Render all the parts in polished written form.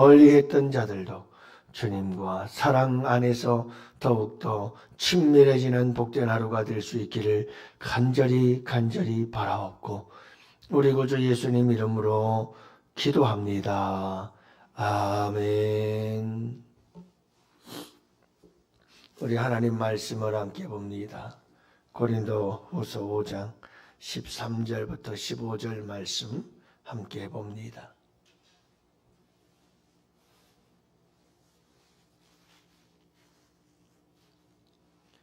멀리했던 자들도 주님과 사랑 안에서 더욱더 친밀해지는 복된 하루가 될 수 있기를 간절히 바라옵고 우리 구주 예수님 이름으로 기도합니다. 아멘. 우리 하나님 말씀을 함께 봅니다. 고린도후서 5장 13절부터 15절 말씀 함께 봅니다.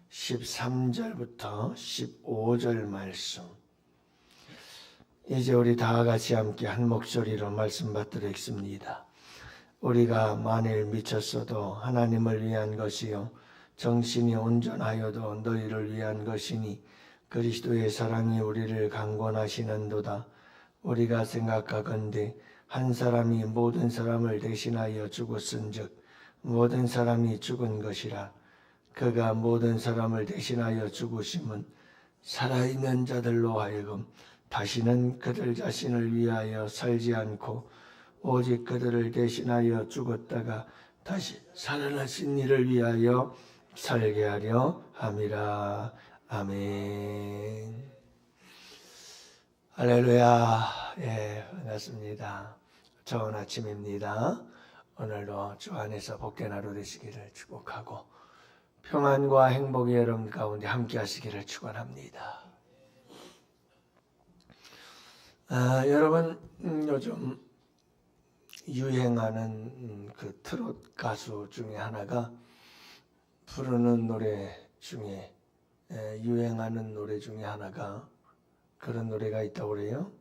13절부터 15절 말씀. 이제 우리 다 같이 함께 한 목소리로 말씀 받도록 하겠습니다. 우리가 만일 미쳤어도 하나님을 위한 것이요 정신이 온전하여도 너희를 위한 것이니 그리스도의 사랑이 우리를 강권하시는도다. 우리가 생각하건대 한 사람이 모든 사람을 대신하여 죽었은즉 모든 사람이 죽은 것이라. 그가 모든 사람을 대신하여 죽으심은 살아있는 자들로 하여금 다시는 그들 자신을 위하여 살지 않고 오직 그들을 대신하여 죽었다가 다시 살아나신 이를 위하여 살게 하려 함이라. 아멘. 할렐루야. 예, 반갑습니다. 좋은 아침입니다. 오늘도 주 안에서 복된 하루 되시기를 축복하고 평안과 행복이 여러분 가운데 함께 하시기를 축원합니다. 여러분 요즘 유행하는 그 트롯 가수 중에 하나가 부르는 노래 중에 유행하는 노래 중에 하나가 그런 노래가 있다고 그래요.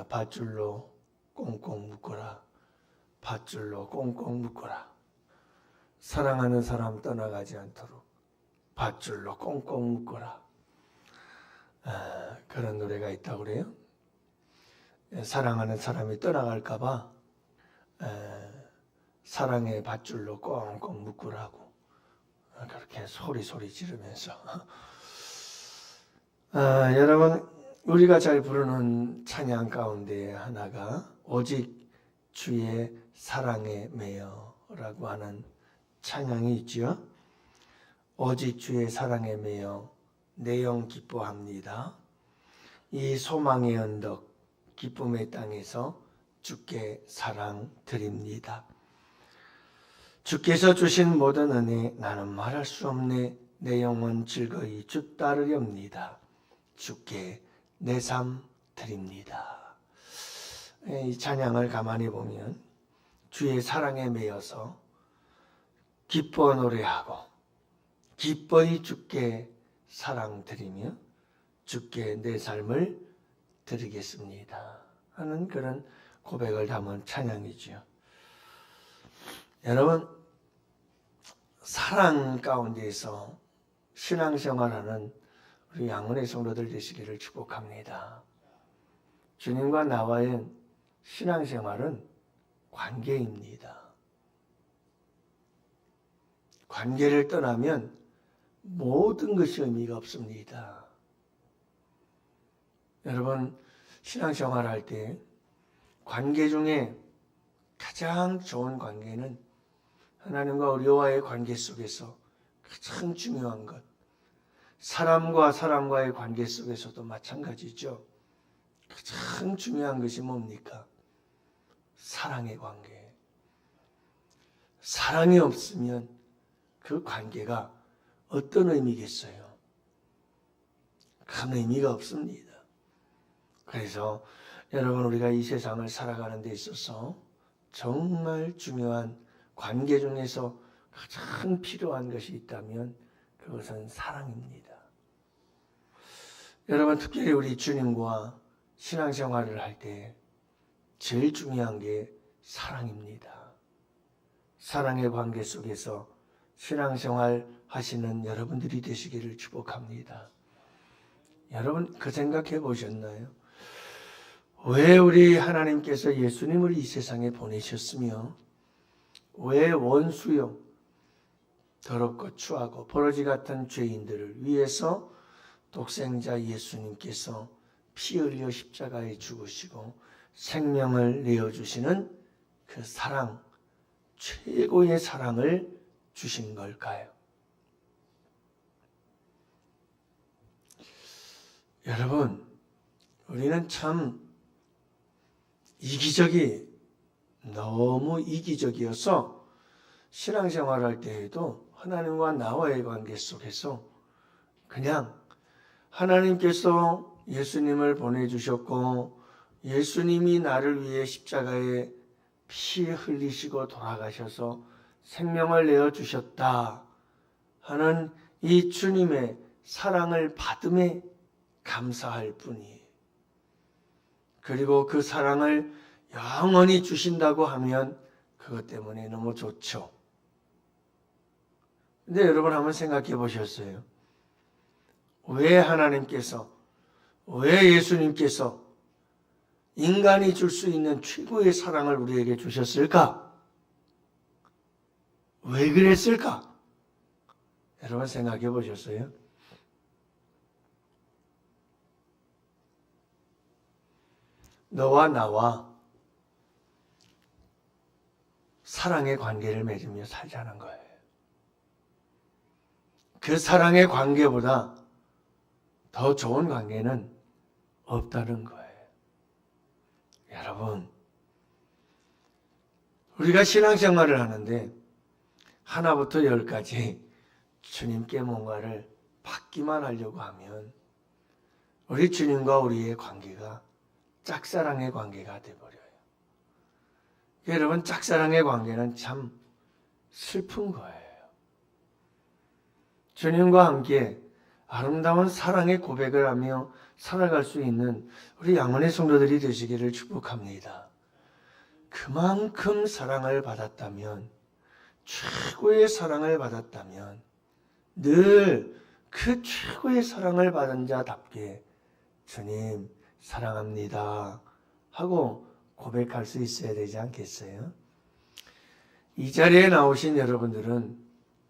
밧줄로 꽁꽁 묶어라. 밧줄로 꽁꽁 묶어라. 사랑하는 사람 떠나가지 않도록 밧줄로 꽁꽁 묶어라. 그런 노래가 있다고 그래요. 사랑하는 사람이 떠나갈까봐 사랑의 밧줄로 꽁꽁 묶으라고 그렇게 소리 지르면서 여러분 우리가 잘 부르는 찬양 가운데 하나가 오직 주의 사랑에 매여라고 하는 찬양이 있죠. 오직 주의 사랑에 매여 내 영 기뻐합니다. 이 소망의 언덕 기쁨의 땅에서 주께 사랑 드립니다. 주께서 주신 모든 은혜 나는 말할 수 없네. 내 영혼 즐거이 주 따르렵니다. 주께 내 삶 드립니다. 이 찬양을 가만히 보면 주의 사랑에 매여서 기뻐 노래하고 기뻐이 주께 사랑 드리며 주께 내 삶을 드리겠습니다 하는 그런 고백을 담은 찬양이죠. 여러분 사랑 가운데에서 신앙생활하는 우리 양은혜 성도들 되시기를 축복합니다. 주님과 나와의 신앙생활은 관계입니다. 관계를 떠나면 모든 것이 의미가 없습니다. 여러분 신앙생활 할 때 관계 중에 가장 좋은 관계는 하나님과 우리와의 관계 속에서 가장 중요한 것, 사람과 사람과의 관계 속에서도 마찬가지죠. 가장 중요한 것이 뭡니까? 사랑의 관계. 사랑이 없으면 그 관계가 어떤 의미겠어요? 큰 의미가 없습니다. 그래서 여러분 우리가 이 세상을 살아가는 데 있어서 정말 중요한 관계 중에서 가장 필요한 것이 있다면 그것은 사랑입니다. 여러분 특별히 우리 주님과 신앙생활을 할 때 제일 중요한 게 사랑입니다. 사랑의 관계 속에서 신앙생활 하시는 여러분들이 되시기를 축복합니다. 여러분 그 생각해 보셨나요? 왜 우리 하나님께서 예수님을 이 세상에 보내셨으며 왜 원수요 더럽고 추하고 버러지 같은 죄인들을 위해서 독생자 예수님께서 피 흘려 십자가에 죽으시고 생명을 내어주시는 그 사랑, 최고의 사랑을 주신 걸까요? 여러분, 우리는 참 너무 이기적이어서 신앙생활할 때에도 하나님과 나와의 관계 속에서 그냥 하나님께서 예수님을 보내주셨고 예수님이 나를 위해 십자가에 피 흘리시고 돌아가셔서 생명을 내어주셨다 하는 이 주님의 사랑을 받음에 감사할 뿐이에요. 그리고 그 사랑을 영원히 주신다고 하면 그것 때문에 너무 좋죠. 근데 여러분 한번 생각해 보셨어요? 왜 하나님께서, 왜 예수님께서 인간이 줄 수 있는 최고의 사랑을 우리에게 주셨을까? 왜 그랬을까? 여러분 생각해 보셨어요? 너와 나와 사랑의 관계를 맺으며 살자는 거예요. 그 사랑의 관계보다 더 좋은 관계는 없다는 거예요. 여러분, 우리가 신앙생활을 하는데 하나부터 10까지 주님께 뭔가를 받기만 하려고 하면 우리 주님과 우리의 관계가 짝사랑의 관계가 되어버려요. 여러분, 짝사랑의 관계는 참 슬픈 거예요. 주님과 함께 아름다운 사랑의 고백을 하며 살아갈 수 있는 우리 양원의 성도들이 되시기를 축복합니다. 그만큼 사랑을 받았다면, 최고의 사랑을 받았다면 늘 그 최고의 사랑을 받은 자답게 주님 사랑합니다 하고 고백할 수 있어야 되지 않겠어요? 이 자리에 나오신 여러분들은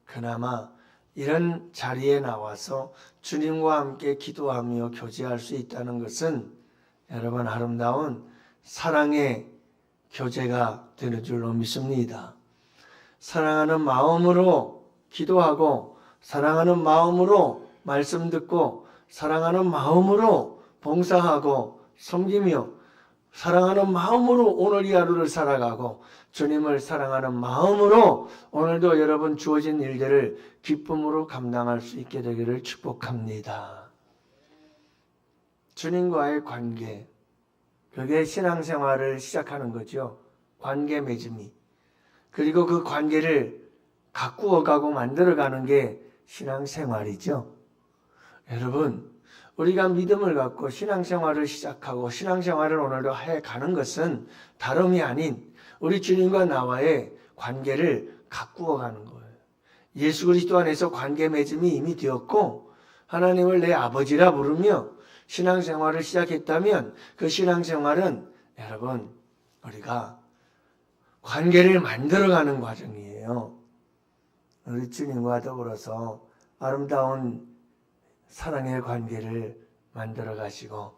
그나마 이런 자리에 나와서 주님과 함께 기도하며 교제할 수 있다는 것은 여러분 아름다운 사랑의 교제가 되는 줄로 믿습니다. 사랑하는 마음으로 기도하고 사랑하는 마음으로 말씀 듣고 사랑하는 마음으로 봉사하고 섬기며 사랑하는 마음으로 오늘 이 하루를 살아가고 주님을 사랑하는 마음으로 오늘도 여러분 주어진 일들을 기쁨으로 감당할 수 있게 되기를 축복합니다. 주님과의 관계, 그게 신앙생활을 시작하는 거죠. 관계 맺음이. 그리고 그 관계를 가꾸어가고 만들어가는 게 신앙생활이죠. 여러분, 우리가 믿음을 갖고 신앙생활을 시작하고 신앙생활을 오늘도 해가는 것은 다름이 아닌 우리 주님과 나와의 관계를 가꾸어가는 거예요. 예수 그리스도 안에서 관계 맺음이 이미 되었고 하나님을 내 아버지라 부르며 신앙생활을 시작했다면 그 신앙생활은 여러분 우리가 관계를 만들어가는 과정이에요. 우리 주님과 더불어서 아름다운 사랑의 관계를 만들어 가시고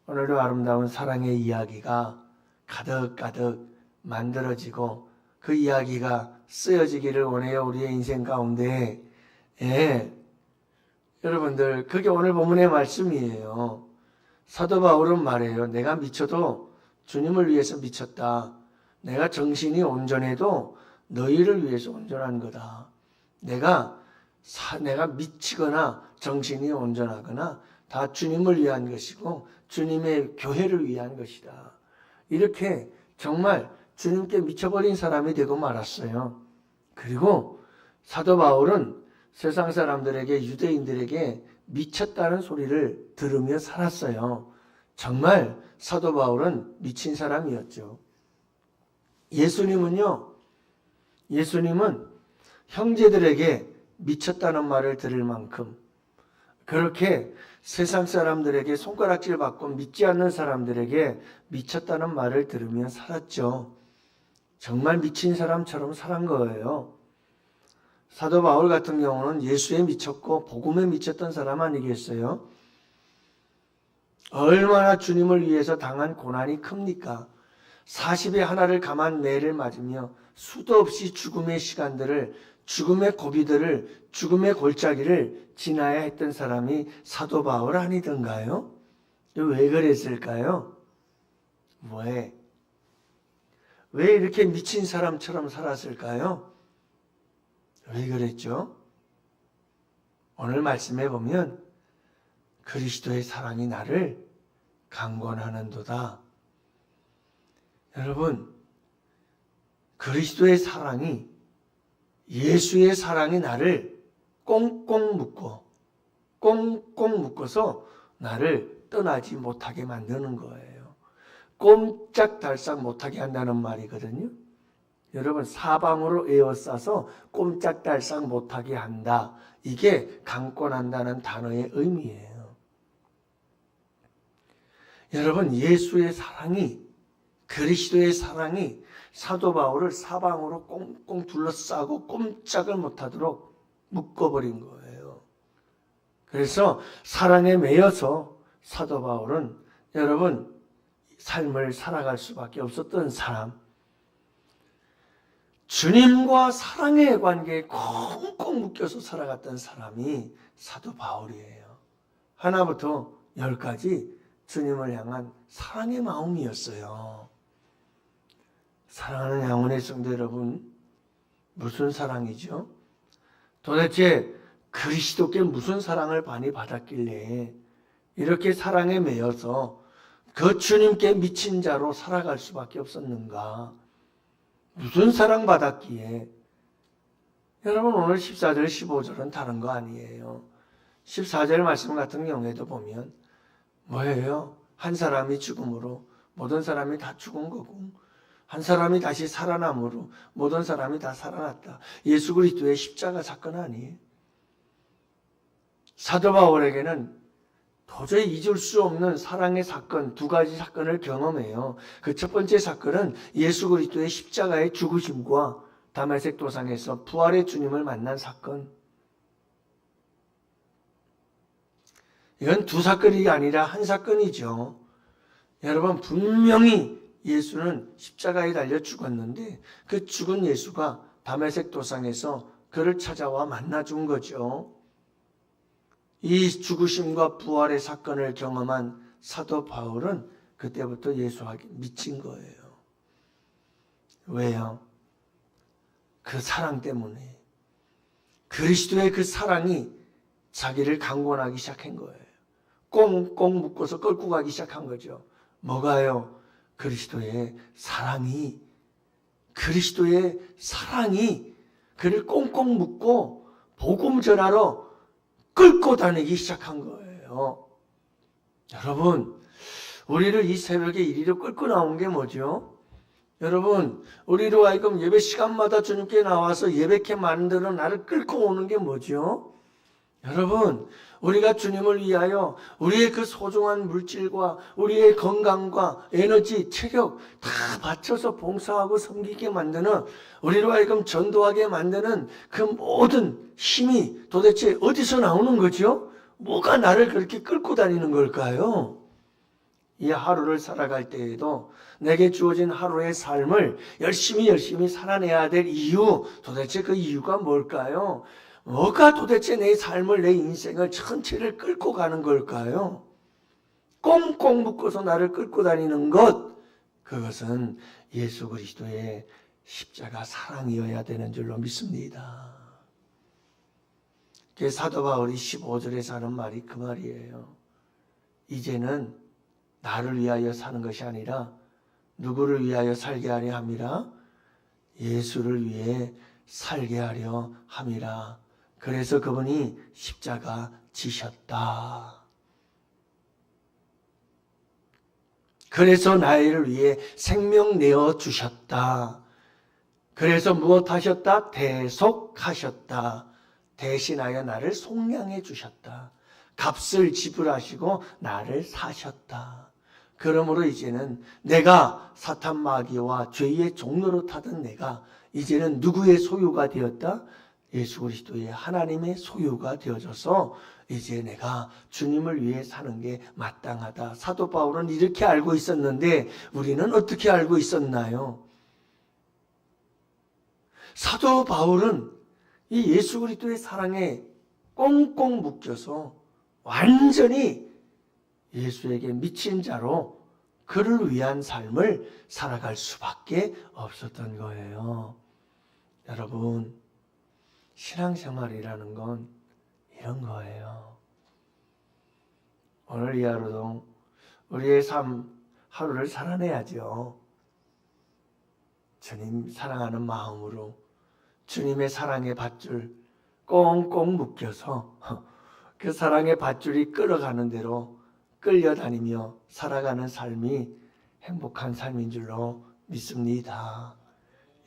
오늘도 아름다운 사랑의 이야기가 가득가득 만들어지고 그 이야기가 쓰여지기를 원해요. 우리의 인생 가운데. 여러분들 그게 오늘 본문의 말씀이에요. 사도 바울은 말해요. 내가 미쳐도 주님을 위해서 미쳤다. 내가 정신이 온전해도 너희를 위해서 온전한 거다. 내가 미치거나 정신이 온전하거나 다 주님을 위한 것이고 주님의 교회를 위한 것이다. 이렇게 정말 주님께 미쳐버린 사람이 되고 말았어요. 그리고 사도 바울은 세상 사람들에게 유대인들에게 미쳤다는 소리를 들으며 살았어요. 정말 사도 바울은 미친 사람이었죠. 예수님은 형제들에게 미쳤다는 말을 들을 만큼 그렇게 세상 사람들에게 손가락질 받고 믿지 않는 사람들에게 미쳤다는 말을 들으며 살았죠. 정말 미친 사람처럼 살은 거예요. 사도 바울 같은 경우는 예수에 미쳤고 복음에 미쳤던 사람 아니겠어요? 얼마나 주님을 위해서 당한 고난이 큽니까? 40에 하나를 감한 매를 맞으며 수도 없이 죽음의 시간들을, 죽음의 고비들을, 죽음의 골짜기를 지나야 했던 사람이 사도 바울 아니던가요? 왜 그랬을까요? 왜 이렇게 미친 사람처럼 살았을까요? 왜 그랬죠? 오늘 말씀해 보면 그리스도의 사랑이 나를 강권하는도다. 여러분, 그리스도의 사랑이, 예수의 사랑이 나를 꽁꽁 묶어서 나를 떠나지 못하게 만드는 거예요. 꼼짝달싹 못하게 한다는 말이거든요. 여러분, 사방으로 에워싸서 꼼짝달싹 못하게 한다. 이게 강권한다는 단어의 의미예요. 여러분, 예수의 사랑이, 그리스도의 사랑이 사도 바울을 사방으로 꽁꽁 둘러싸고 꼼짝을 못하도록 묶어버린 거예요. 그래서 사랑에 매여서 사도 바울은 여러분 삶을 살아갈 수밖에 없었던 사람, 주님과 사랑의 관계에 꽁꽁 묶여서 살아갔던 사람이 사도 바울이에요. 하나부터 10까지 주님을 향한 사랑의 마음이었어요. 사랑하는 양원의 성도 여러분, 무슨 사랑이죠? 도대체 그리스도께 무슨 사랑을 많이 받았길래 이렇게 사랑에 매여서 그 주님께 미친 자로 살아갈 수밖에 없었는가? 무슨 사랑 받았기에? 여러분, 오늘 14절, 15절은 다른 거 아니에요. 14절 말씀 같은 경우에도 보면 뭐예요? 한 사람이 죽음으로 모든 사람이 다 죽은 거고, 한 사람이 다시 살아남으로 모든 사람이 다 살아났다. 예수 그리스도의 십자가 사건 아니에요? 사도 바울에게는 도저히 잊을 수 없는 사랑의 사건, 두 가지 사건을 경험해요. 그 첫 번째 사건은 예수 그리스도의 십자가의 죽으심과 다메섹 도상에서 부활의 주님을 만난 사건. 이건 두 사건이 아니라 한 사건이죠. 여러분, 분명히 예수는 십자가에 달려 죽었는데 그 죽은 예수가 다메섹 도상에서 그를 찾아와 만나준 거죠. 이 죽으심과 부활의 사건을 경험한 사도 바울은 그때부터 예수에게 미친 거예요. 왜요? 그 사랑 때문에. 그리스도의 그 사랑이 자기를 강권하기 시작한 거예요. 꽁꽁 묶어서 끌고 가기 시작한 거죠. 뭐가요? 그리스도의 사랑이 그를 꽁꽁 묶고 복음 전하러 끌고 다니기 시작한 거예요. 여러분, 우리를 이 새벽에 이리로 끌고 나온 게 뭐죠? 여러분, 우리로 하여금 예배 시간마다 주님께 나와서 예배케 만들어 나를 끌고 오는 게 뭐죠? 여러분, 우리가 주님을 위하여 우리의 그 소중한 물질과 우리의 건강과 에너지, 체력 다 바쳐서 봉사하고 섬기게 만드는, 우리로 하여금 전도하게 만드는 그 모든 힘이 도대체 어디서 나오는 거죠? 뭐가 나를 그렇게 끌고 다니는 걸까요? 이 하루를 살아갈 때에도 내게 주어진 하루의 삶을 열심히 살아내야 될 이유, 도대체 그 이유가 뭘까요? 뭐가 도대체 내 삶을, 내 인생을 전체를 끌고 가는 걸까요? 꽁꽁 묶어서 나를 끌고 다니는 것, 그것은 예수 그리스도의 십자가 사랑이어야 되는 줄로 믿습니다. 사도 바울이 15절에서 하는 말이 그 말이에요. 이제는 나를 위하여 사는 것이 아니라 누구를 위하여 살게 하려 함이라? 예수를 위해 살게 하려 함이라. 그래서 그분이 십자가 지셨다. 그래서 나를 위해 생명 내어 주셨다. 그래서 무엇 하셨다? 대속하셨다. 대신하여 나를 속량해 주셨다. 값을 지불하시고 나를 사셨다. 그러므로 이제는 내가 사탄 마귀와 죄의 종로로 타던 내가 이제는 누구의 소유가 되었다? 예수 그리스도의 하나님의 소유가 되어져서 이제 내가 주님을 위해 사는 게 마땅하다. 사도 바울은 이렇게 알고 있었는데 우리는 어떻게 알고 있었나요? 사도 바울은 이 예수 그리스도의 사랑에 꽁꽁 묶여서 완전히 예수에게 미친 자로 그를 위한 삶을 살아갈 수밖에 없었던 거예요. 여러분, 신앙생활이라는 건 이런 거예요. 오늘 이 하루도 우리의 삶 하루를 살아내야죠. 주님 사랑하는 마음으로 주님의 사랑의 밧줄 꽁꽁 묶여서 그 사랑의 밧줄이 끌어가는 대로 끌려다니며 살아가는 삶이 행복한 삶인 줄로 믿습니다.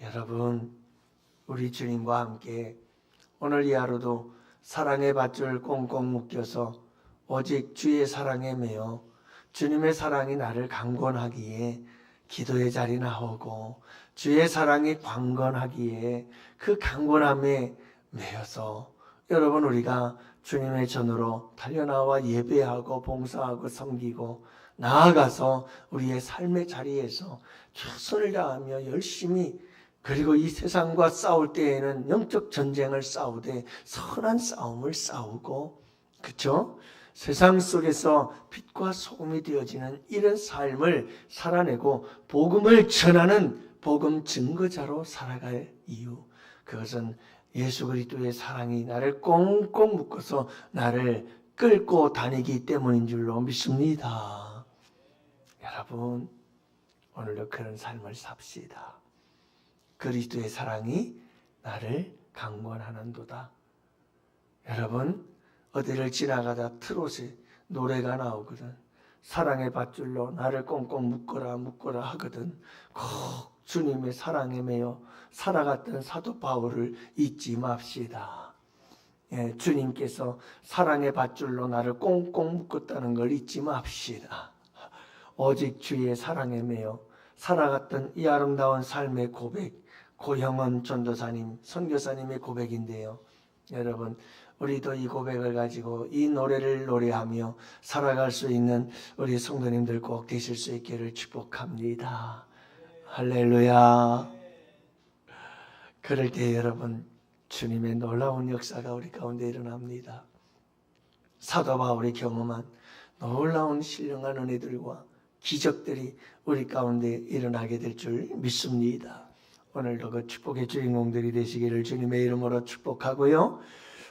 여러분, 우리 주님과 함께 오늘 이 하루도 사랑의 밧줄 꽁꽁 묶여서 오직 주의 사랑에 매여 주님의 사랑이 나를 강권하기에 기도의 자리 나오고 주의 사랑이 강건하기에 그 강건함에 매여서 여러분 우리가 주님의 전으로 달려나와 예배하고 봉사하고 섬기고 나아가서 우리의 삶의 자리에서 최선을 다하며 열심히 그리고 이 세상과 싸울 때에는 영적 전쟁을 싸우되 선한 싸움을 싸우고 그렇죠? 세상 속에서 빛과 소금이 되어지는 이런 삶을 살아내고 복음을 전하는 복음 증거자로 살아갈 이유, 그것은 예수 그리스도의 사랑이 나를 꽁꽁 묶어서 나를 끌고 다니기 때문인 줄로 믿습니다. 여러분, 오늘도 그런 삶을 삽시다. 그리스도의 사랑이 나를 강권하는도다. 여러분, 어디를 지나가다 트롯에 노래가 나오거든. 사랑의 밧줄로 나를 꽁꽁 묶어라 묶어라 하거든. 꼭 주님의 사랑에 매여 살아갔던 사도 바울을 잊지 맙시다. 예, 주님께서 사랑의 밧줄로 나를 꽁꽁 묶었다는 걸 잊지 맙시다. 오직 주의 사랑에 매여 살아갔던 이 아름다운 삶의 고백, 고형원 전도사님, 선교사님의 고백인데요. 여러분, 우리도 이 고백을 가지고 이 노래를 노래하며 살아갈 수 있는 우리 성도님들 꼭 되실 수 있기를 축복합니다. 할렐루야. 그럴 때 여러분, 주님의 놀라운 역사가 우리 가운데 일어납니다. 사도 바울이 경험한 놀라운 신령한 은혜들과 기적들이 우리 가운데 일어나게 될 줄 믿습니다. 오늘도 그 축복의 주인공들이 되시기를 주님의 이름으로 축복하고요.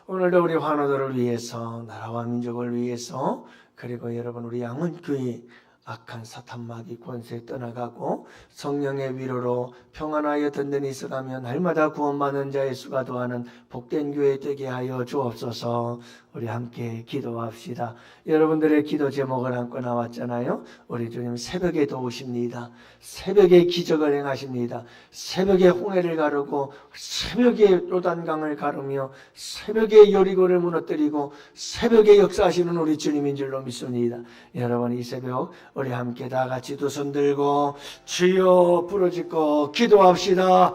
오늘도 우리 환우들을 위해서, 나라와 민족을 위해서, 그리고 여러분 우리 양은교회 악한 사탄 마귀 권세 떠나가고 성령의 위로로 평안하여 든든히 있어가며 날마다 구원받는 자의 수가 더하는 복된 교회 되게 하여 주옵소서. 우리 함께 기도합시다. 여러분들의 기도 제목을 안고 나왔잖아요. 우리 주님 새벽에 도우십니다. 새벽에 기적을 행하십니다. 새벽에 홍해를 가르고 새벽에 요단강을 가르며 새벽에 여리고를 무너뜨리고 새벽에 역사하시는 우리 주님인 줄로 믿습니다. 여러분 이 새벽 우리 함께 다 같이 두 손 들고 주여 부르짖고 기도합시다.